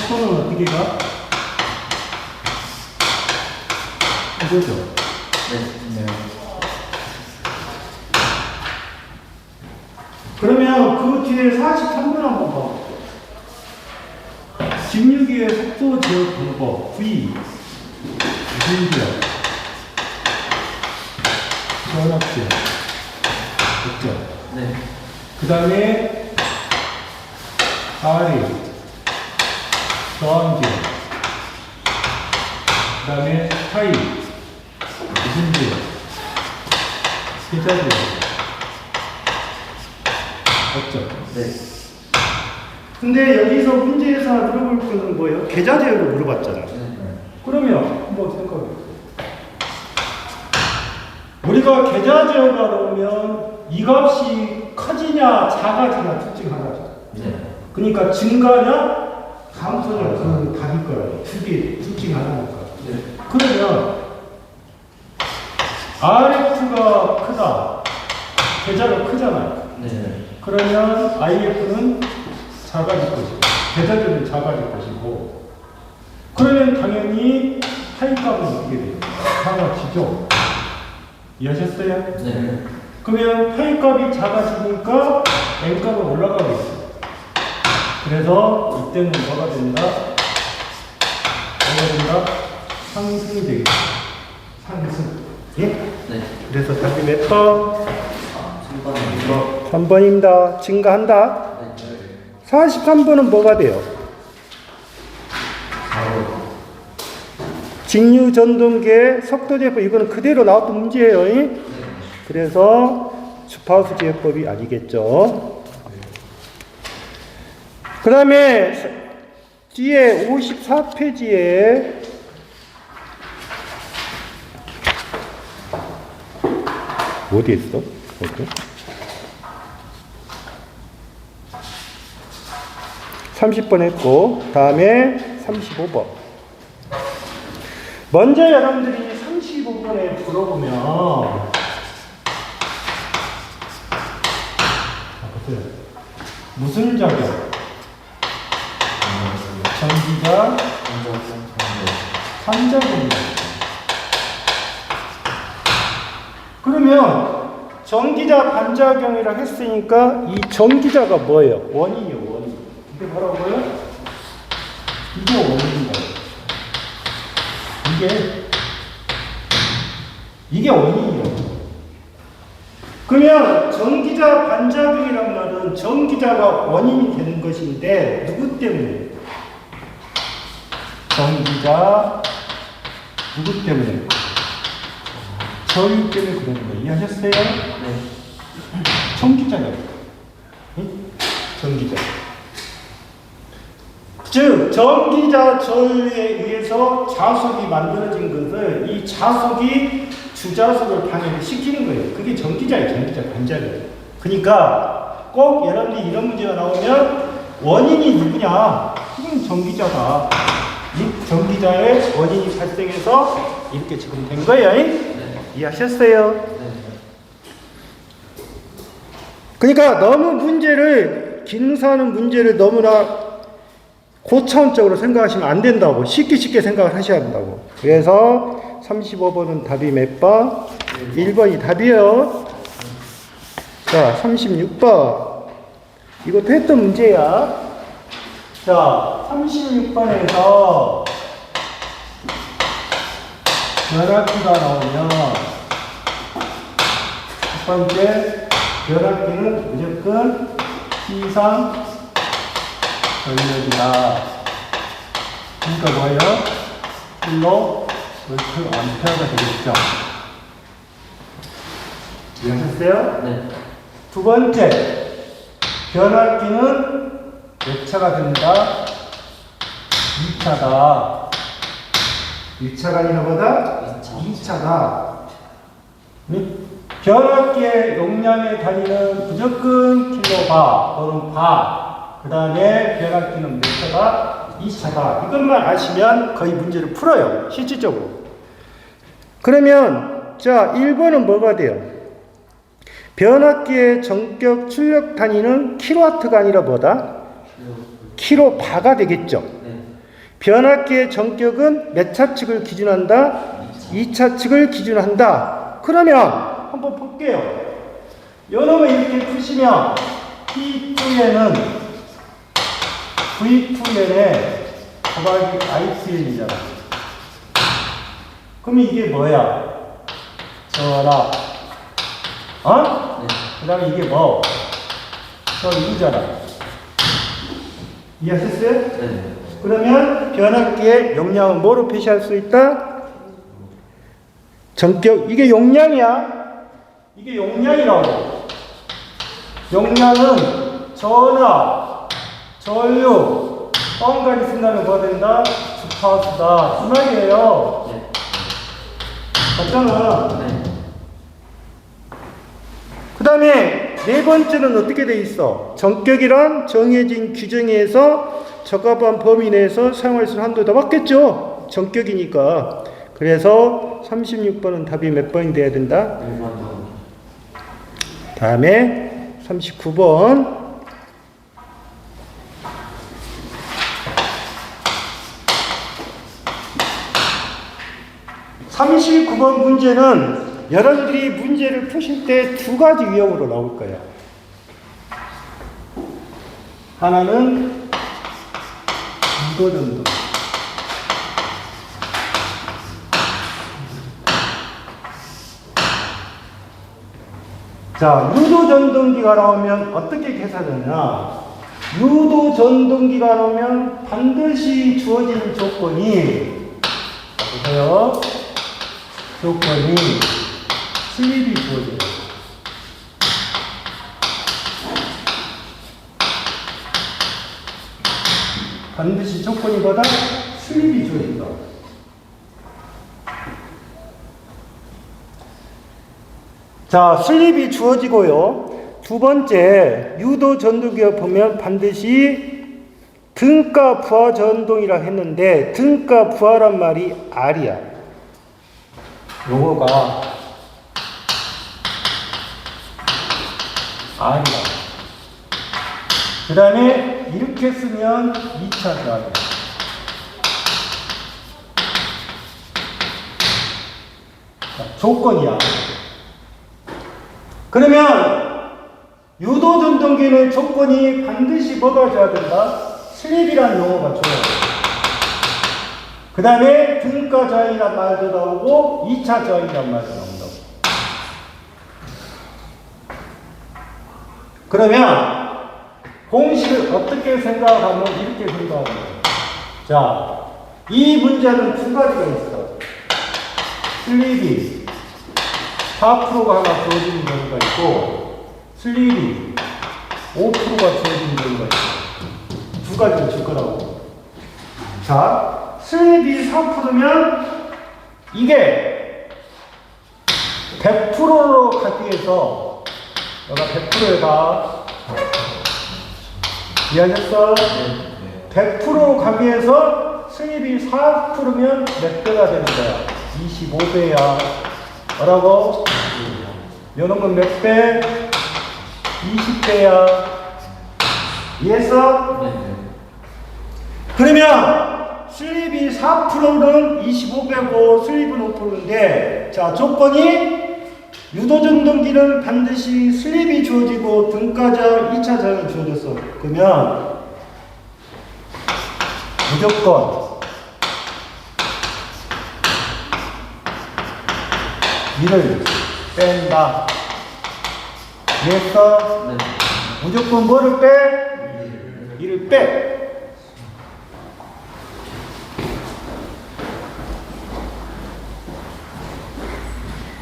속도는 어떻게 가? 이거죠? 네. 그러면 그 뒤에 43번 한번 봐. 직류기의 속도 제어 방법 V 무슨지요? 전압지요. 됐죠? 네. 그 다음에 R이 저항지요. 그 다음에 파이 무슨지요? 계좌지요. 맞죠? 네. 근데 여기서 문제에서 물어볼 거는 뭐예요? 계좌 제어를 물어봤잖아요. 그러면 한번 생각해보세요. 우리가 계좌 제어가 나오면 이 값이 커지냐 작아지냐 둘 중 하나죠. 네. 그러니까 증가냐 감소냐 그 답일 거예요. 둘 중에 하나니까. 네. 그러면 RF가 크다. 계좌가 크잖아요. 네. 그러면 IF는 작아질 것이고, 계좌들은 작아질 것이고, 그러면 당연히 파이값은 어떻게 돼요? 작아지죠? 이해하셨어요? 네. 그러면 파이값이 작아지니까 N값은 올라가겠어요. 그래서 이때는 뭐가 된다? 상승이 되겠죠. 상승. 예? 네. 그래서 답이 몇 번? 3번입니다. 3번입니다. 증가한다. 네. 43번은 뭐가 돼요? 직류 전동계 속도 제법 이거는 그대로 나왔던 문제예요. 네. 그래서 주파수 제법이 아니겠죠. 그 다음에 뒤에 54페이지에 어디 있어? 어디? 30번 했고, 다음에 35번. 먼저 여러분들이 35번에 들어보면, 무슨 자격? 전기자, 산자금입니다. 그러면 전기자 반작용이라 했으니까 이 전기자가 뭐예요? 원인이요, 원인. 이게 뭐라고요? 이게 원인이다. 이게 원인이요. 그러면 전기자 반작용이란 말은 전기자가 원인이 되는 것인데 누구 때문에? 전기자 누구 때문에? 저희 때문에 그러는 거예요. 이해하셨어요? 네. 전기자요. 전기자. 즉 전기자 전류에 의해서 자속이 만들어진 것을 이 자속이 주자속을 방해를 시키는 거예요. 그게 전기자예요. 전기자 반작용. 그러니까 꼭 여러분들이 이런 문제가 나오면 원인이 누구냐? 그건 전기자다. 이 전기자의 원인이 발생해서 이렇게 지금 된 거예요. 네. 이해하셨어요? 네. 그러니까 너무 문제를 기능사하는 문제를 너무나 고차원적으로 생각하시면 안 된다고. 쉽게 생각을 하셔야 한다고. 그래서 35번은 답이 몇 번? 1번이 답이에요. 자, 36번. 이것도 했던 문제야. 자, 36번에서 변압기가 나오면 첫 번째 변압기는 무조건 T상 전력이다. 그러니까 뭐예요? 킬로 볼트 암페어가 되겠죠. 이해하셨어요? 네. 두 번째, 변압기는 몇 차가 된다? 2차다. 1차가 아니라 뭐다? 2차다. 변압기의 용량의 단위는 무조건 킬로바 또는 바. 그 다음에 변압기는 몇 차다? 2차다. 이것만 아시면 거의 문제를 풀어요. 실질적으로. 그러면 자 1번은 뭐가 돼요? 변압기의 전격 출력 단위는 킬로와트가 아니라 뭐다? 킬로바가 되겠죠. 네. 변압기의 전격은 몇 차측을 기준한다? 2차측을 기준한다. 그러면 한번 볼게요. 요놈을 이렇게 푸시면 P2에는 V2N에 곱하기 I2N이잖아. 그럼 이게 뭐야? 전압. 어? 네. 그 다음에 이게 뭐? 전류잖아. 이해하셨어요? 네. 그러면 변압기의 용량은 뭐로 표시할 수 있다? 전격. 이게 용량이야. 이게 용량이라고. 용량은 전압, 전류, 뻥까지 쓴다면 뭐가 된다? 주파수다. 이 말이에요. 네. 맞잖아. 네. 그 다음에 네 번째는 어떻게 돼 있어? 전격이란 정해진 규정에 의해서 적합한 범위 내에서 사용할 수 있는 한도다. 맞겠죠? 전격이니까. 그래서 36번은 답이 몇 번이 돼야 된다? 1번. 다음에 39번. (39번) 문제는 여러분들이 문제를 푸실 때 두 가지 유형으로 나올 거예요. 하나는 유도전도. 자, 유도전동기가 나오면 어떻게 계산하냐? 유도전동기가 나오면 반드시 주어진 조건이, 보세요. 조건이 슬립이 주어져요. 반드시 조건이 뭐다? 슬립이 주어진다. 자, 슬립이 주어지고요. 두 번째, 유도 전도기가 보면 반드시 등가 부하 전동이라 했는데, 등가 부하란 말이 R이야. 요거가 R이야. 그 다음에 이렇게 쓰면 2차 저항이야. 조건이야. 그러면 유도 전동기는 조건이 반드시 뭐가 줘야 된다? 슬립이라는 용어가 줘야 돼. 그 다음에 등가 저항이란 말도 나오고 2차 저항이란 말도 나온다고. 그러면 공식을 어떻게 생각하면 이렇게 생각하는 거예요. 자, 이 문제는 두 가지가 있어. 슬립이 4%가 하나 주어지는 경우가 있고, 슬립이 5%가 주어지는 경우가 있어. 두 가지를 줄 거라고. 자, 슬립이 4%면 이게 100%로 가기 위해서, 너가 100%에 가. 이해하셨어? 100% 가기 위해서 슬립이 4%면 몇 배가 되는 거야? 25배야. 뭐라고? 요놈은 몇 배? 20배야. 이해했어? 네. 그러면 슬립이 4%는 25배고 슬립은 5%인데, 자, 조건이 유도전동기는 반드시 슬립이 주어지고 등가자 2차 저항이 주어졌어. 그러면 무조건 이를 뺀다. 이해했어? 네. 무조건 뭐를 빼? 이를 빼.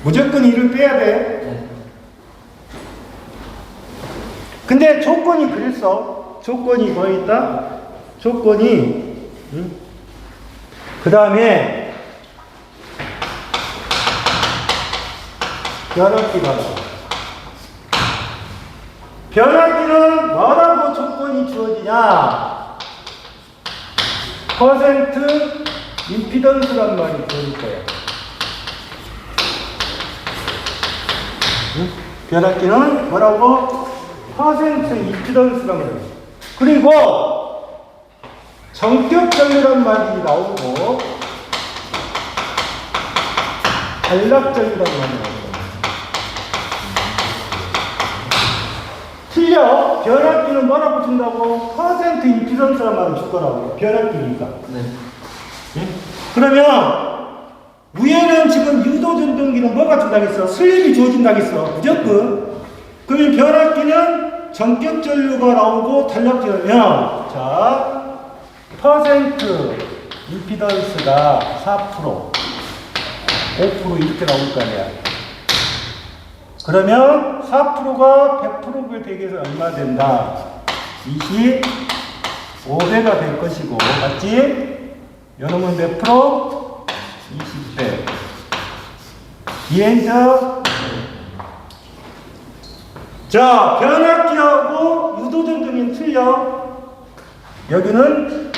무조건 이를 빼야 돼. 네. 근데 조건이 그랬어. 조건이 뭐 있다? 조건이, 그 다음에 변압기가 나와. 변압기는 뭐라고 조건이 주어지냐? 퍼센트 임피던스란 말이 주어질 거야. 변압기는 뭐라고? 퍼센트 임피던스란 말이야. 그리고 전격전류란 말이 나오고 단락전류란 말이 나오고 틀려. 변압기는 뭐라고 준다고? 퍼센트 임피던스란 말을 줄 거라고. 변압기니까. 네. 예? 그러면 위에는 지금 유도전등기는 뭐가 준다겠어? 슬립이 주어진다겠어. 무조건. 그러면 변압기는 전격전류가 나오고 단락전류면 자 퍼센트 임피던스가 4% 5% 이렇게 나올 거 아니야. 그러면 4%가 100%를 대개해서 얼마 된다? 25배가 될 것이고, 맞지? 요놈은 몇 프로? 20배. 이해했죠? 자, 변압기하고 유도전등은 틀려. 여기는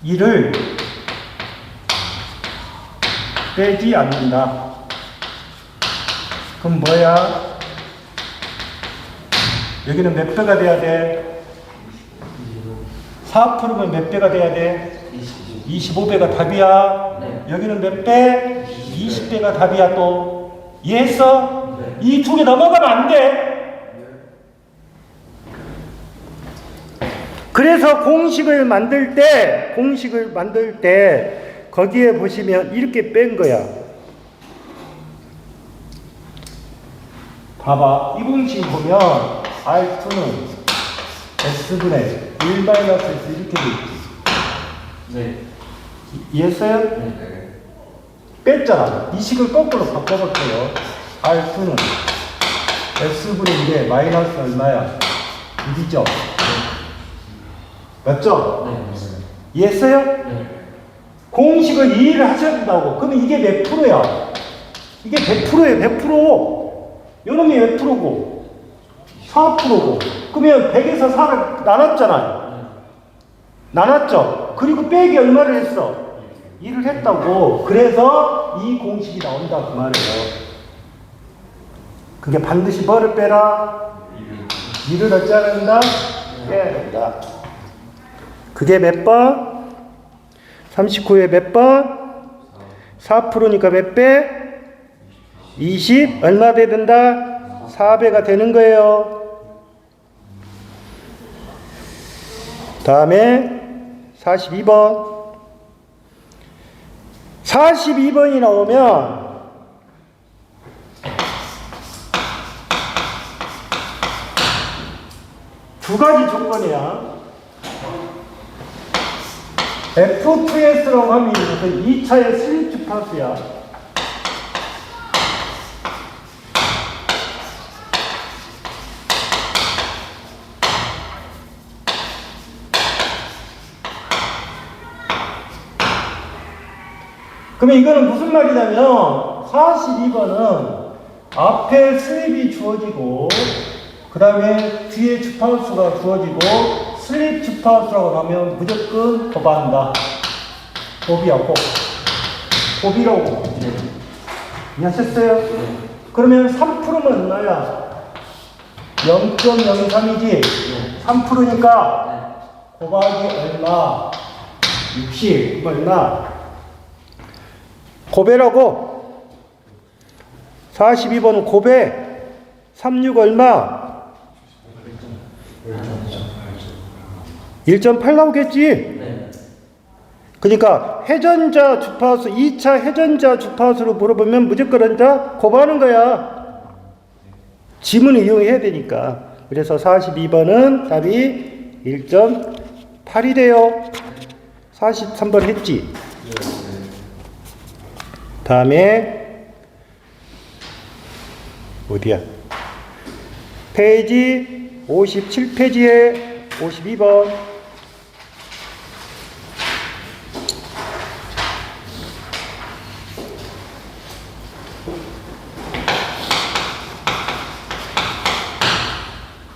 이를 빼지 않는다. 그럼 뭐야? 여기는 몇 배가 돼야 돼? 4%면 몇 배가 돼야 돼? 25배가 답이야. 네. 여기는 몇 배? 20배가 답이야 또. 이해했어? 네. 이 두 개 넘어가면 안 돼. 그래서 공식을 만들 때 거기에 보시면 이렇게 뺀 거야. 봐봐. 이 공식 보면 R2는 S분의 1 마이너스 S 이렇게 돼 있지. 네. 이해했어요? 네. 뺐잖아. 이 식을 거꾸로 바꿔볼게요. R2는 S분의 1에 마이너스 얼마야? 1이죠? 맞죠? 네. 이해했어요? 네. 공식을 이해를 하셔야 된다고. 그러면 이게 몇 프로야? 이게 100%예요, 100%. 요놈이 몇 프로고? 4%고. 그러면 100에서 4를 나눴잖아요. 나눴죠? 그리고 빼기 얼마를 했어? 1을 했다고. 그래서 이 공식이 나온다 그 말이에요. 그게 반드시 뭐를 빼라? 2를 어찌해야 된다? 빼야 된다. 그게 몇 번? 39에 몇 번? 4%니까 몇 배? 20 얼마 배 된다? 4배가 되는 거예요. 다음에 42번. 42번이 나오면 두 가지 조건이야. F2S라고 하면 이것은 2차의 슬립 주파수야. 그러면 이거는 무슨 말이냐면 42번은 앞에 슬립이 주어지고 그 다음에 뒤에 주파수가 주어지고 슬립 주파수라고 하면 무조건 곱한다. 곱이야, 곱. 곱이라고. 이해하셨어요? 네. 그러면 3%면 얼마야? 0.03이지? 네. 3%니까 곱하기 얼마? 60. 얼마? 곱해라고. 42번은 곱해. 36 얼마? 1.8 나오겠지? 네. 그러니까 회전자 주파수, 2차 회전자 주파수로 물어보면 무조건 한다? 곱하는 거야. 지문을 이용해야 되니까. 그래서 42번은 답이 1.8이 돼요. 43번 했지? 다음에 어디야? 페이지 57페이지에 52번.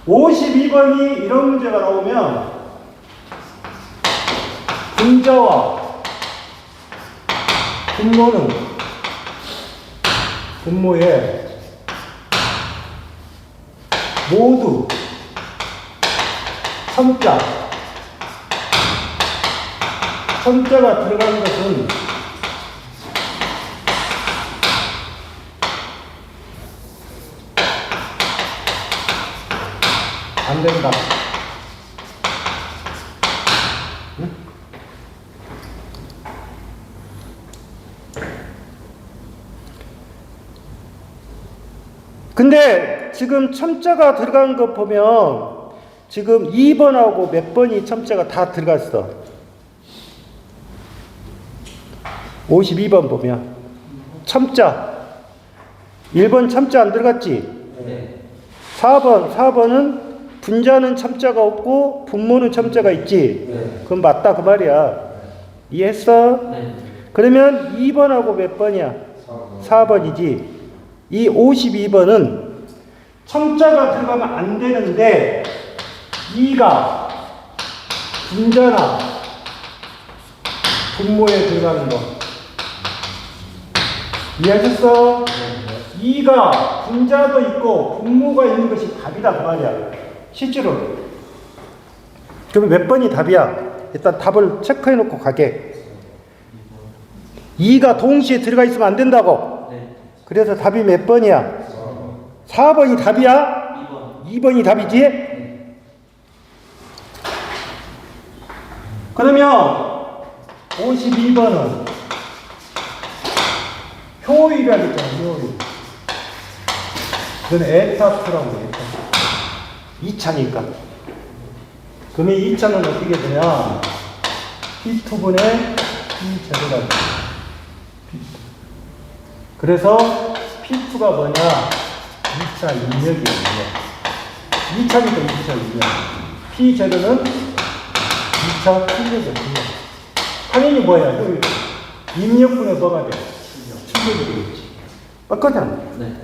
(52번이) 이런 문제가 나오면 분자와 분모에 모두 3자 첨자가 들어가는 것은 안 된다. 응? 근데 지금 첨자가 들어간 거 보면 지금 2번하고 몇 번이 첨자가 다 들어갔어. 52번 보면 첨자 1번 첨자 안 들어갔지? 네. 4번은 분자는 첨자가 없고 분모는 첨자가 있지? 네. 그럼 맞다 그 말이야. 이해했어? 네. 그러면 2번하고 몇 번이야? 4번이지. 이 52번은 첨자가 들어가면 안 되는데 2가 분자나 분모에 들어가는 거 이해하셨어? 2가 분자도 있고 분모가 있는 것이 답이다 그 말이야. 실제로. 그러면 몇 번이 답이야? 일단 답을 체크해 놓고 가게. 2가 동시에 들어가 있으면 안 된다고. 네. 그래서 답이 몇 번이야? 4번이 답이야? 2번. 2번이 답이지? 네. 그러면 52번은 효율이라고 했잖아, 효율. 이건 에타프라고 해. 2차니까. 그러면 2차는 어떻게 되냐? P2분의 P제로가 돼. 그래서 P2가 뭐냐? 2차 입력이에요. 2차니까 2차 입력. P제로는 2차 출력이에요. 당연히 뭐야? 효율. 입력분에 뭐가 돼? 출력이 되겠지. 맞거든? 네.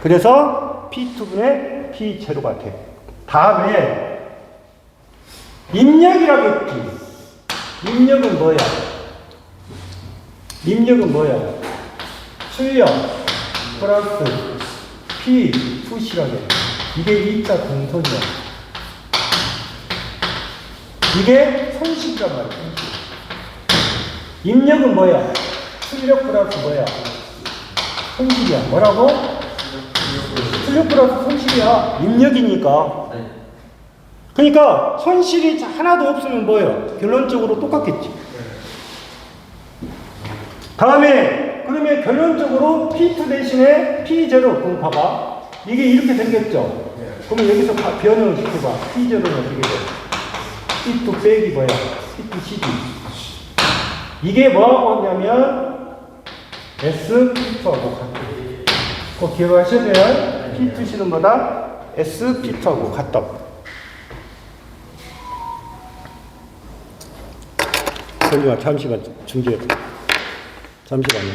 그래서 P2분의 P0가 돼. 다음에 입력이라고 했지. 입력은 뭐야? 입력은 뭐야? 출력 플러스 P 푸시라고 해. 이게 2차 동선이야. 이게 손실이란 말이야. 손실. 입력은 뭐야? 출력 플러스 뭐야? 손실이야. 뭐라고? 출력 플러스 손실이야. 입력이니까. 네. 그러니까 손실이 하나도 없으면 뭐예요? 결론적으로 똑같겠지. 다음에 그러면 결론적으로 P2 대신에 P0 그럼 봐봐. 이게 이렇게 생겼죠. 그러면 여기서 변형을 시켜봐. P0는 어떻게 돼? P2 빼기 뭐야? P2 CD. 이게 뭐하고 하냐면 S P2하고 같아. 꼭 기억하셔야 돼요. P2C는 뭐다? S P2하고 같다. 잠시만 중지해. 잠시만요.